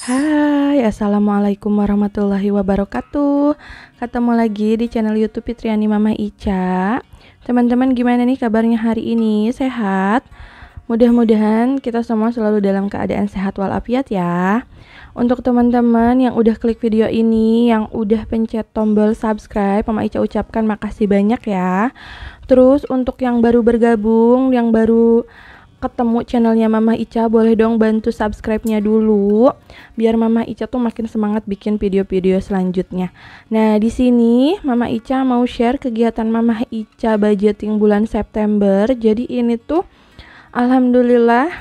Hai, assalamualaikum warahmatullahi wabarakatuh. Ketemu lagi di channel YouTube Fitriani Mama Ica. Teman-teman, gimana nih kabarnya hari ini? Sehat? Mudah-mudahan kita semua selalu dalam keadaan sehat walafiat ya. Untuk teman-teman yang udah klik video ini, yang udah pencet tombol subscribe, Mama Ica ucapkan makasih banyak ya. Terus untuk yang baru bergabung, yang baru ketemu channelnya Mama Ica, boleh dong bantu subscribe-nya dulu biar Mama Ica tuh makin semangat bikin video-video selanjutnya. Nah, di sini Mama Ica mau share kegiatan Mama Ica budgeting bulan September. Jadi ini tuh alhamdulillah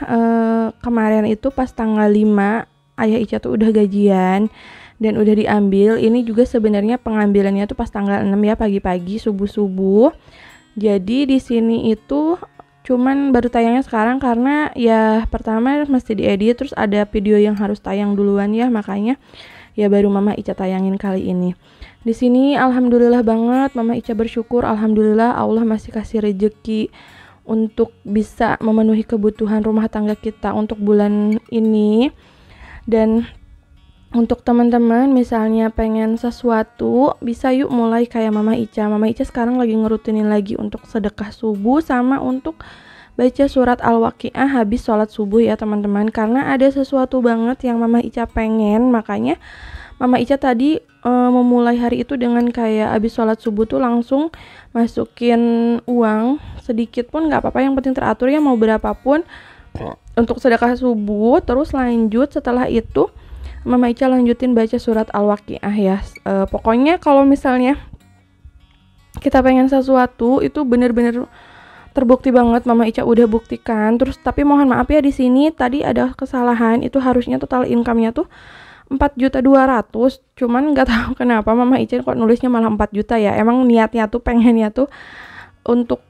kemarin itu pas tanggal 5 Ayah Ica tuh udah gajian dan udah diambil. Ini juga sebenarnya pengambilannya tuh pas tanggal 6 ya, pagi-pagi subuh-subuh. Jadi di sini itu cuman baru tayangnya sekarang karena ya pertama mesti diedit, terus ada video yang harus tayang duluan ya, makanya ya baru Mama Ica tayangin kali ini. Di sini alhamdulillah banget, Mama Ica bersyukur, alhamdulillah Allah masih kasih rejeki untuk bisa memenuhi kebutuhan rumah tangga kita untuk bulan ini. Dan untuk teman-teman misalnya pengen sesuatu, bisa yuk mulai kayak Mama Ica. Mama Ica sekarang lagi ngerutinin lagi untuk sedekah subuh sama untuk baca surat Al-Waqiah habis sholat subuh ya teman-teman. Karena ada sesuatu banget yang Mama Ica pengen, makanya Mama Ica tadi memulai hari itu dengan kayak habis sholat subuh tuh langsung masukin uang sedikit pun gak apa-apa, yang penting teratur ya, mau berapapun untuk sedekah subuh. Terus lanjut setelah itu Mama Ica lanjutin baca surat Al-Waqiah ya. Pokoknya kalau misalnya kita pengen sesuatu itu bener-bener terbukti banget, Mama Ica udah buktikan. Terus tapi mohon maaf ya, di sini tadi ada kesalahan, itu harusnya total income-nya tuh 4.200.000. Cuman nggak tahu kenapa Mama Ica kok nulisnya malah 4 juta ya. Emang niatnya tuh pengennya tuh untuk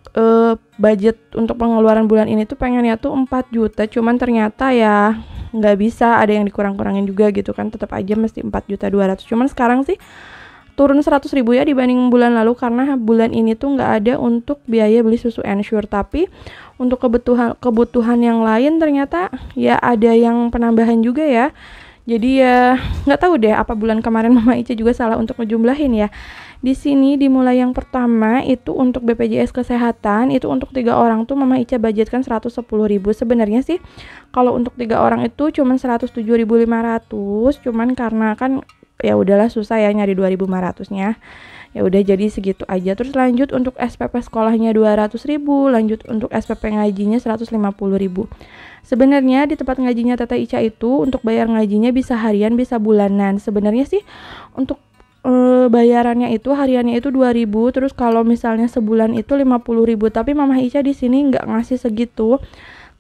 budget untuk pengeluaran bulan ini tuh pengennya tuh 4 juta, cuman ternyata ya nggak bisa, ada yang dikurang-kurangin juga gitu kan, tetap aja mesti 4.200.000. Cuman sekarang sih turun 100.000 ya dibanding bulan lalu, karena bulan ini tuh nggak ada untuk biaya beli susu Ensure. Tapi untuk kebutuhan yang lain ternyata ya ada yang penambahan juga ya. Jadi ya nggak tahu deh apa bulan kemarin Mama Ica juga salah untuk ngejumlahin ya. Di sini dimulai yang pertama itu untuk BPJS Kesehatan, itu untuk 3 orang tuh Mama Ica budgetkan 110.000. Sebenarnya sih kalau untuk 3 orang itu cuman 107.500, cuman karena kan ya udahlah susah ya nyari 2.500-nya. Ya udah jadi segitu aja. Terus lanjut untuk SPP sekolahnya 200.000, lanjut untuk SPP ngajinya 150.000. Sebenarnya di tempat ngajinya Tete Ica itu untuk bayar ngajinya bisa harian, bisa bulanan. Sebenarnya sih untuk bayarannya itu hariannya itu 2.000, terus kalau misalnya sebulan itu 50.000. Tapi Mama Ica di sini nggak ngasih segitu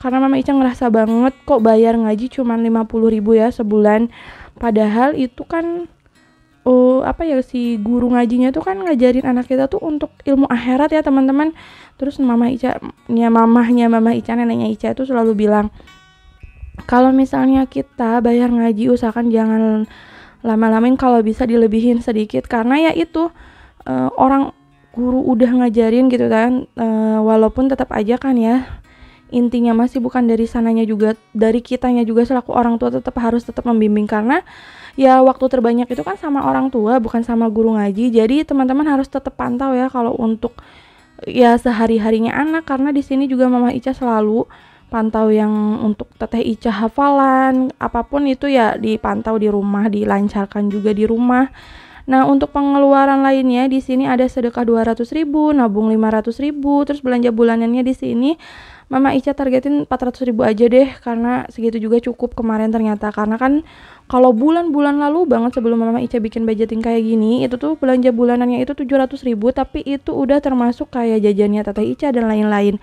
karena Mama Ica ngerasa banget kok bayar ngaji cuman 50.000 ya sebulan. Padahal itu kan apa ya, si guru ngajinya tuh kan ngajarin anak kita tuh untuk ilmu akhirat ya teman-teman. Terus Mama Ica, ya mamahnya Mama Ica, neneknya Ica itu selalu bilang kalau misalnya kita bayar ngaji usahakan jangan lama-lamain, kalau bisa dilebihin sedikit, karena ya itu orang guru udah ngajarin gitu kan, walaupun tetap aja kan ya intinya masih bukan dari sananya juga, dari kitanya juga selaku orang tua harus tetap membimbing, karena ya waktu terbanyak itu kan sama orang tua bukan sama guru ngaji. Jadi teman-teman harus tetap pantau ya kalau untuk ya sehari-harinya anak, karena di sini juga Mama Ica selalu pantau yang untuk Teteh Ica hafalan apapun itu ya dipantau di rumah, dilancarkan juga di rumah. Nah, untuk pengeluaran lainnya di sini ada sedekah 200.000, nabung 500.000, terus belanja bulanannya di sini Mama Ica targetin 400.000 aja deh, karena segitu juga cukup kemarin ternyata. Karena kan kalau bulan-bulan lalu banget sebelum Mama Ica bikin budgeting kayak gini, itu tuh belanja bulanannya itu 700.000, tapi itu udah termasuk kayak jajannya Teteh Ica dan lain-lain.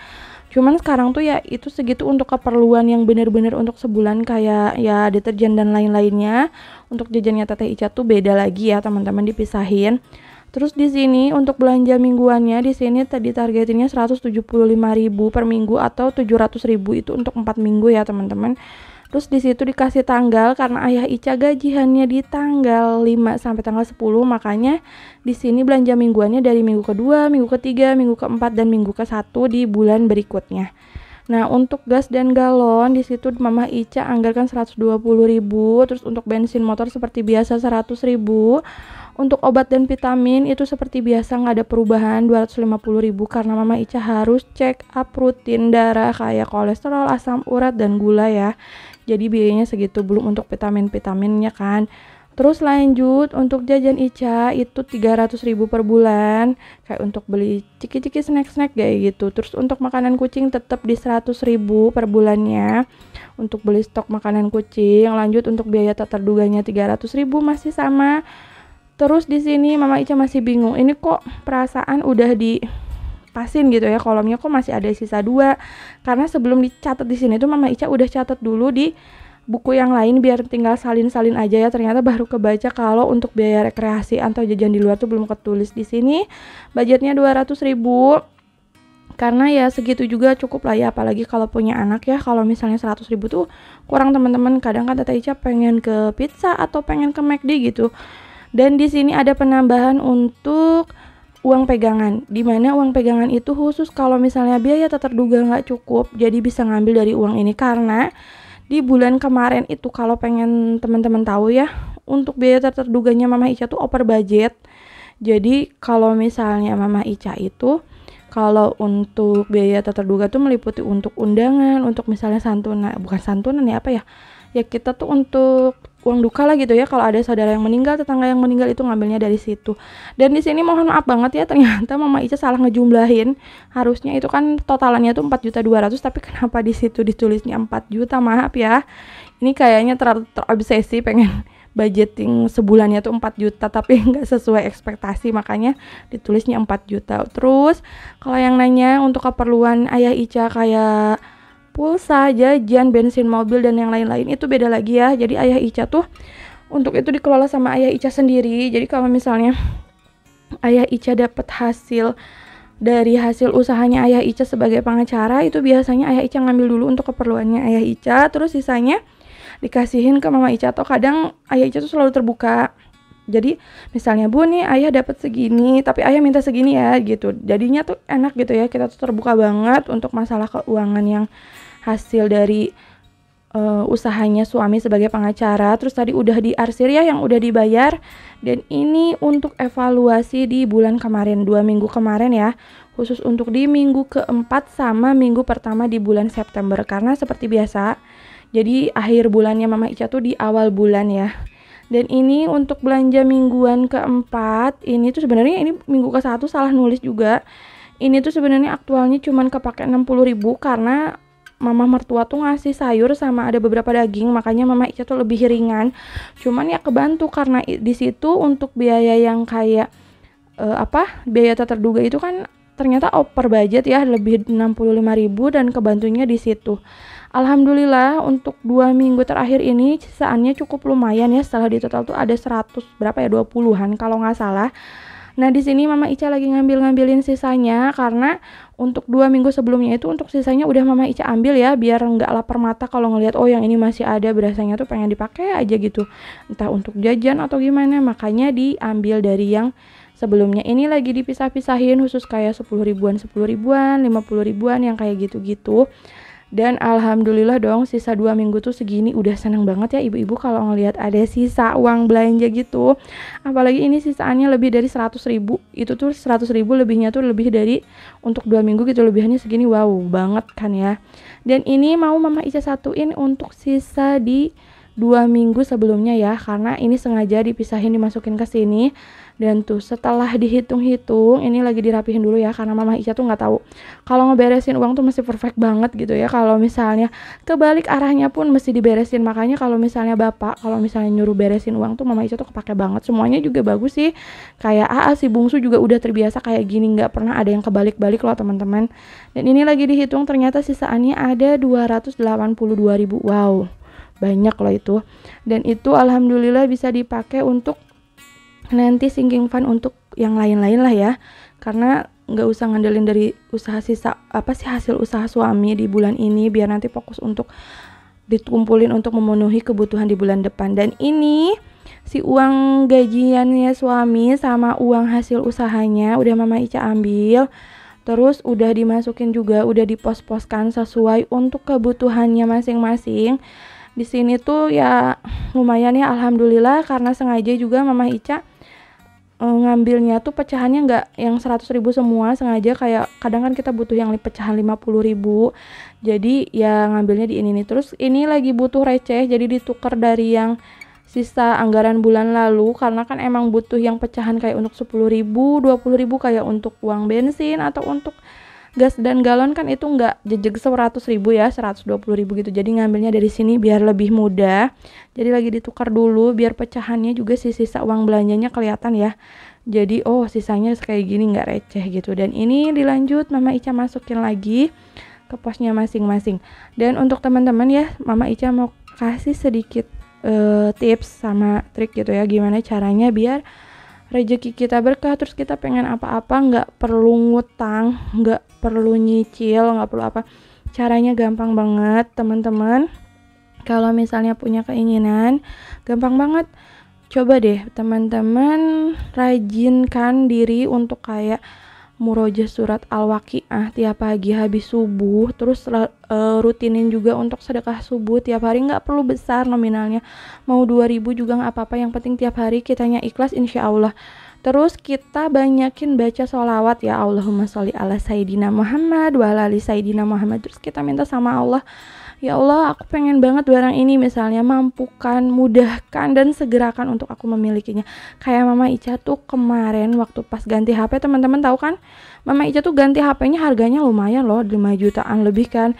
Cuman sekarang tuh ya itu segitu untuk keperluan yang bener-bener untuk sebulan, kayak ya deterjen dan lain-lainnya. Untuk jajannya Teteh Ica tuh beda lagi ya teman-teman, dipisahin. Terus di sini untuk belanja mingguannya di sini tadi targetinnya 175.000 per minggu atau 700.000 itu untuk 4 minggu ya teman-teman. Terus di situ dikasih tanggal karena Ayah Ica gajiannya di tanggal 5 sampai tanggal 10, makanya di sini belanja mingguannya dari minggu kedua, minggu ketiga, minggu keempat dan minggu ke-1 di bulan berikutnya. Nah, untuk gas dan galon di situ Mama Ica anggarkan 120.000, terus untuk bensin motor seperti biasa 100.000. Untuk obat dan vitamin itu seperti biasa nggak ada perubahan 250.000 karena Mama Ica harus check up rutin darah kayak kolesterol, asam urat dan gula ya. Jadi biayanya segitu, belum untuk vitamin-vitaminnya kan. Terus lanjut untuk jajan Ica itu 300.000 per bulan kayak untuk beli ciki-ciki snack-snack kayak gitu. Terus untuk makanan kucing tetap di 100.000 per bulannya untuk beli stok makanan kucing. Lanjut untuk biaya tak terduganya 300.000 masih sama. Terus di sini Mama Ica masih bingung, ini kok perasaan udah dipasin gitu ya, kolomnya kok masih ada sisa 2. Karena sebelum dicatat di sini tuh Mama Ica udah catat dulu di buku yang lain biar tinggal salin-salin aja ya. Ternyata baru kebaca kalau untuk biaya rekreasi atau jajan di luar tuh belum ketulis di sini. Budgetnya 200.000. Karena ya segitu juga cukup lah ya, apalagi kalau punya anak ya. Kalau misalnya 100.000 tuh kurang teman-teman. Kadang kan Tata Ica pengen ke pizza atau pengen ke McD gitu. Dan di sini ada penambahan untuk uang pegangan, dimana uang pegangan itu khusus kalau misalnya biaya tak terduga nggak cukup, jadi bisa ngambil dari uang ini. Karena di bulan kemarin itu kalau pengen teman-teman tahu ya, untuk biaya tak terduganya Mama Ica tuh over budget. Jadi kalau misalnya Mama Ica itu kalau untuk biaya tak terduga tuh meliputi untuk undangan, untuk misalnya santunan, bukan santunan ya, apa ya? Ya kita tuh untuk uang duka lah gitu ya, kalau ada saudara yang meninggal, tetangga yang meninggal itu ngambilnya dari situ. Dan di sini mohon maaf banget ya, ternyata Mama Ica salah ngejumlahin. Harusnya itu kan totalannya tuh 4.200.000, tapi kenapa di situ ditulisnya 4 juta? Maaf ya. Ini kayaknya terobsesi pengen budgeting sebulannya tuh 4 juta tapi nggak sesuai ekspektasi, makanya ditulisnya 4 juta. Terus kalau yang nanya untuk keperluan Ayah Ica kayak pulsa, jajan, bensin mobil dan yang lain-lain itu beda lagi ya. Jadi Ayah Ica tuh untuk itu dikelola sama Ayah Ica sendiri. Jadi kalau misalnya Ayah Ica dapat hasil dari hasil usahanya Ayah Ica sebagai pengacara, itu biasanya Ayah Ica ngambil dulu untuk keperluannya Ayah Ica, terus sisanya dikasihin ke Mama Ica. Atau kadang Ayah Ica tuh selalu terbuka. Jadi misalnya Bu nih Ayah dapat segini tapi Ayah minta segini ya gitu. Jadinya tuh enak gitu ya, kita tuh terbuka banget untuk masalah keuangan yang hasil dari usahanya suami sebagai pengacara. Terus tadi udah diarsir ya yang udah dibayar. Dan ini untuk evaluasi di bulan kemarin, 2 minggu kemarin ya, khusus untuk di minggu keempat sama minggu pertama di bulan September. Karena seperti biasa, jadi akhir bulannya Mama Ica tuh di awal bulan ya. Dan ini untuk belanja mingguan keempat, ini tuh sebenarnya ini minggu ke-1 salah nulis juga. Ini tuh sebenarnya aktualnya cuman kepake 60.000 karena Mama mertua tuh ngasih sayur sama ada beberapa daging, makanya Mama Ica tuh lebih ringan. Cuman ya kebantu karena di situ untuk biaya yang kayak biaya tak terduga itu kan ternyata over budget ya, lebih 65.000 dan kebantunya di situ. Alhamdulillah untuk 2 minggu terakhir ini sisaannya cukup lumayan ya, setelah di total tuh ada 100 berapa ya, 20-an kalau nggak salah. Nah di sini Mama Ica lagi ngambilin sisanya karena untuk 2 minggu sebelumnya itu untuk sisanya udah Mama Ica ambil ya, biar nggak lapar mata kalau ngelihat oh yang ini masih ada, berasanya tuh pengen dipakai aja gitu, entah untuk jajan atau gimana, makanya diambil dari yang sebelumnya. Ini lagi dipisah-pisahin khusus kayak 10.000-an, 50.000-an yang kayak gitu-gitu. Dan alhamdulillah dong sisa 2 minggu tuh segini udah seneng banget ya ibu-ibu kalau ngelihat ada sisa uang belanja gitu. Apalagi ini sisaannya lebih dari 100.000. Itu tuh 100.000 lebihnya tuh lebih dari untuk 2 minggu gitu, lebihannya segini, wow banget kan ya. Dan ini mau Mama Ica satuin untuk sisa di 2 minggu sebelumnya ya, karena ini sengaja dipisahin dimasukin ke sini. Dan tuh setelah dihitung-hitung, ini lagi dirapihin dulu ya karena Mama Ica tuh nggak tahu kalau ngeberesin uang tuh mesti perfect banget gitu ya. Kalau misalnya kebalik arahnya pun mesti diberesin, makanya kalau misalnya bapak kalau misalnya nyuruh beresin uang tuh Mama Ica tuh kepake banget. Semuanya juga bagus sih, kayak si bungsu juga udah terbiasa kayak gini, nggak pernah ada yang kebalik-balik loh teman-teman. Dan ini lagi dihitung ternyata sisaannya ada 282.000. Wow, banyak loh itu. Dan itu alhamdulillah bisa dipakai untuk nanti sinking fund untuk yang lain-lain lah ya, karena nggak usah ngandelin dari usaha sisa hasil usaha suami di bulan ini, biar nanti fokus untuk dikumpulin untuk memenuhi kebutuhan di bulan depan. Dan ini si uang gajiannya suami sama uang hasil usahanya udah Mama Ica ambil. Terus udah dimasukin juga, udah dipos-poskan sesuai untuk kebutuhannya masing-masing. Di sini tuh ya lumayan ya, alhamdulillah, karena sengaja juga Mama Ica ngambilnya tuh pecahannya nggak yang 100.000 semua, sengaja kayak kadang kan kita butuh yang pecahan 50.000, jadi ya ngambilnya di ini nih. Terus ini lagi butuh receh, jadi ditukar dari yang sisa anggaran bulan lalu, karena kan emang butuh yang pecahan kayak untuk 10.000, 20.000 kayak untuk uang bensin atau untuk gas dan galon kan itu nggak jejeg 100.000 ya, 120.000 gitu. Jadi ngambilnya dari sini biar lebih mudah. Jadi lagi ditukar dulu biar pecahannya juga sisa uang belanjanya kelihatan ya. Jadi oh sisanya kayak gini nggak receh gitu. Dan ini dilanjut Mama Ica masukin lagi ke posnya masing-masing. Dan untuk teman-teman ya, Mama Ica mau kasih sedikit tips sama trik gitu ya, gimana caranya biar rezeki kita berkah, terus kita pengen apa-apa nggak perlu ngutang, nggak perlu nyicil, nggak perlu apa. Caranya gampang banget teman-teman. Kalau misalnya punya keinginan, gampang banget. Coba deh teman-teman rajinkan diri untuk kayak murojaah surat Al-Waqiah tiap pagi habis subuh. Terus rutinin juga untuk sedekah subuh tiap hari, nggak perlu besar nominalnya, mau 2.000 juga nggak apa-apa, yang penting tiap hari kitanya ikhlas insya Allah. Terus kita banyakin baca sholawat ya, Allahumma sholli ala Sayyidina Muhammad wa ala ali Sayyidina Muhammad. Terus kita minta sama Allah, ya Allah aku pengen banget barang ini, misalnya mampukan, mudahkan, dan segerakan untuk aku memilikinya. Kayak Mama Ica tuh kemarin waktu pas ganti HP, teman-teman tahu kan, Mama Ica tuh ganti HP-nya harganya lumayan loh, 5 jutaan lebih kan.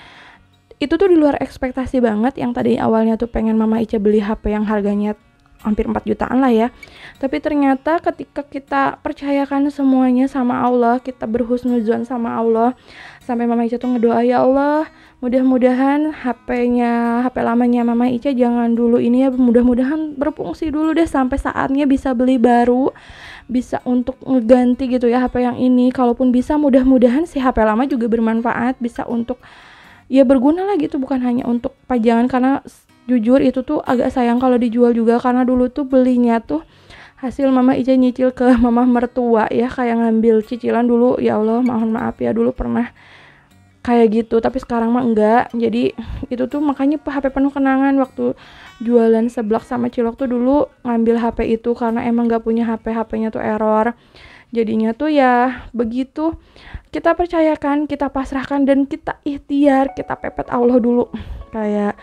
Itu tuh di luar ekspektasi banget. Yang tadi awalnya tuh pengen Mama Ica beli HP yang harganya hampir 4 jutaan lah ya. Tapi ternyata ketika kita percayakan semuanya sama Allah, kita berhusnuzon sama Allah, sampai Mama Ica tuh ngedoa, ya Allah mudah-mudahan HP lamanya Mama Ica jangan dulu ini ya, mudah-mudahan berfungsi dulu deh sampai saatnya bisa beli baru, bisa untuk ngeganti gitu ya HP yang ini. Kalaupun bisa, mudah-mudahan si HP lama juga bermanfaat, bisa untuk ya berguna lah gitu, bukan hanya untuk pajangan. Karena jujur itu tuh agak sayang kalau dijual juga, karena dulu tuh belinya tuh hasil Mama Ica nyicil ke mama mertua ya, kayak ngambil cicilan dulu. Ya Allah mohon maaf ya, dulu pernah kayak gitu, tapi sekarang mah enggak. Jadi itu tuh makanya HP penuh kenangan waktu jualan seblak sama cilok tuh dulu ngambil HP itu, karena emang gak punya HP-nya tuh error. Jadinya tuh ya begitu, kita percayakan, kita pasrahkan, dan kita ikhtiar, kita pepet Allah dulu. Kayak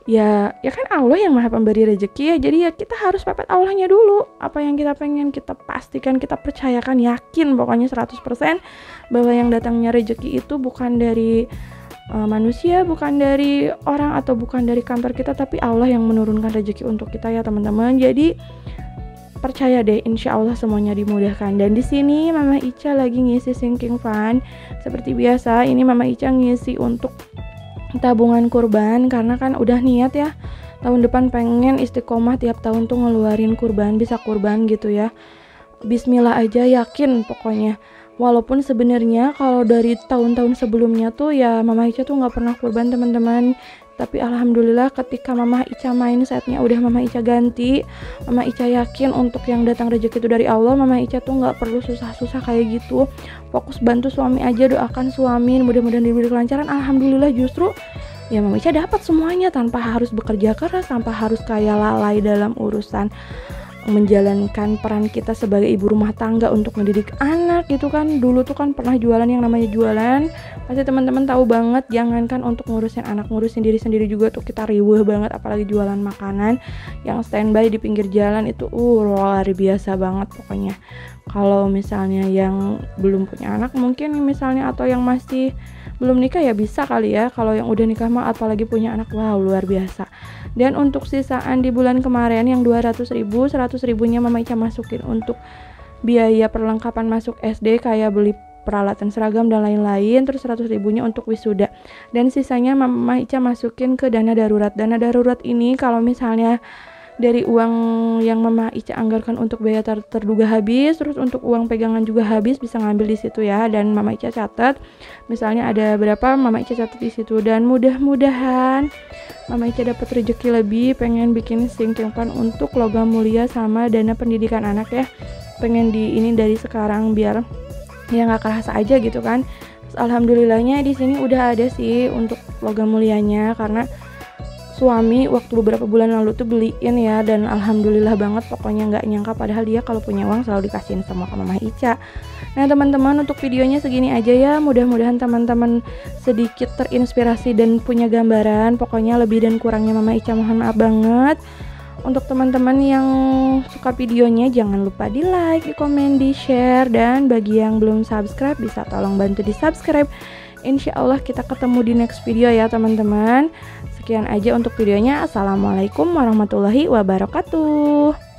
ya kan Allah yang maha pemberi rezeki ya, jadi ya kita harus pepet Allahnya dulu. Apa yang kita pengen kita pastikan, kita percayakan, yakin pokoknya 100% bahwa yang datangnya rezeki itu bukan dari manusia, bukan dari orang, atau bukan dari kantor kita, tapi Allah yang menurunkan rezeki untuk kita ya teman-teman. Jadi percaya deh, insya Allah semuanya dimudahkan. Dan di sini Mama Ica lagi ngisi sinking fund seperti biasa. Ini Mama Ica ngisi untuk tabungan kurban, karena kan udah niat ya tahun depan pengen istiqomah tiap tahun tuh ngeluarin kurban, bisa kurban gitu ya. Bismillah aja, yakin pokoknya. Walaupun sebenarnya kalau dari tahun-tahun sebelumnya tuh ya Mama Ica tuh nggak pernah kurban teman-teman. Tapi alhamdulillah ketika Mama Ica main setnya udah Mama Ica ganti. Mama Ica yakin untuk yang datang rezeki itu dari Allah. Mama Ica tuh nggak perlu susah-susah kayak gitu. Fokus bantu suami aja, doakan suami mudah-mudahan diberi kelancaran. Alhamdulillah justru ya Mama Ica dapat semuanya tanpa harus bekerja keras, tanpa harus kayak lalai dalam urusan menjalankan peran kita sebagai ibu rumah tangga untuk mendidik anak gitu kan. Dulu tuh kan pernah jualan, yang namanya jualan pasti teman-teman tahu banget, jangankan untuk ngurusin anak, ngurusin diri sendiri juga tuh kita riweuh banget, apalagi jualan makanan yang standby di pinggir jalan itu luar biasa banget pokoknya. Kalau misalnya yang belum punya anak mungkin misalnya, atau yang masih belum nikah ya bisa kali ya. Kalau yang udah nikah mah apalagi punya anak, wow luar biasa. Dan untuk sisaan di bulan kemarin yang 200.000, 100.000-nya Mama Ica masukin untuk biaya perlengkapan masuk SD, kayak beli peralatan seragam dan lain-lain. Terus 100.000-nya untuk wisuda, dan sisanya Mama Ica masukin ke dana darurat. Dana darurat ini kalau misalnya dari uang yang Mama Ica anggarkan untuk biaya terduga habis, terus untuk uang pegangan juga habis, bisa ngambil di situ ya. Dan Mama Ica catat, misalnya ada berapa, Mama Ica catat di situ. Dan mudah-mudahan Mama Ica dapat rezeki lebih, pengen bikin sinking fund untuk logam mulia sama dana pendidikan anak ya. Pengen di ini dari sekarang biar ya nggak kerasa aja gitu kan. Alhamdulillahnya di sini udah ada sih untuk logam mulianya, karena suami waktu beberapa bulan lalu tuh beliin ya, dan alhamdulillah banget, pokoknya nggak nyangka, padahal dia kalau punya uang selalu dikasihin sama Mama Ica. Nah teman-teman, untuk videonya segini aja ya, mudah-mudahan teman-teman sedikit terinspirasi dan punya gambaran. Pokoknya lebih dan kurangnya Mama Ica mohon maaf banget. Untuk teman-teman yang suka videonya, jangan lupa di like, di komen, di share, dan bagi yang belum subscribe bisa tolong bantu di subscribe. Insya Allah kita ketemu di next video ya teman-teman. Sekian aja untuk videonya. Assalamualaikum warahmatullahi wabarakatuh.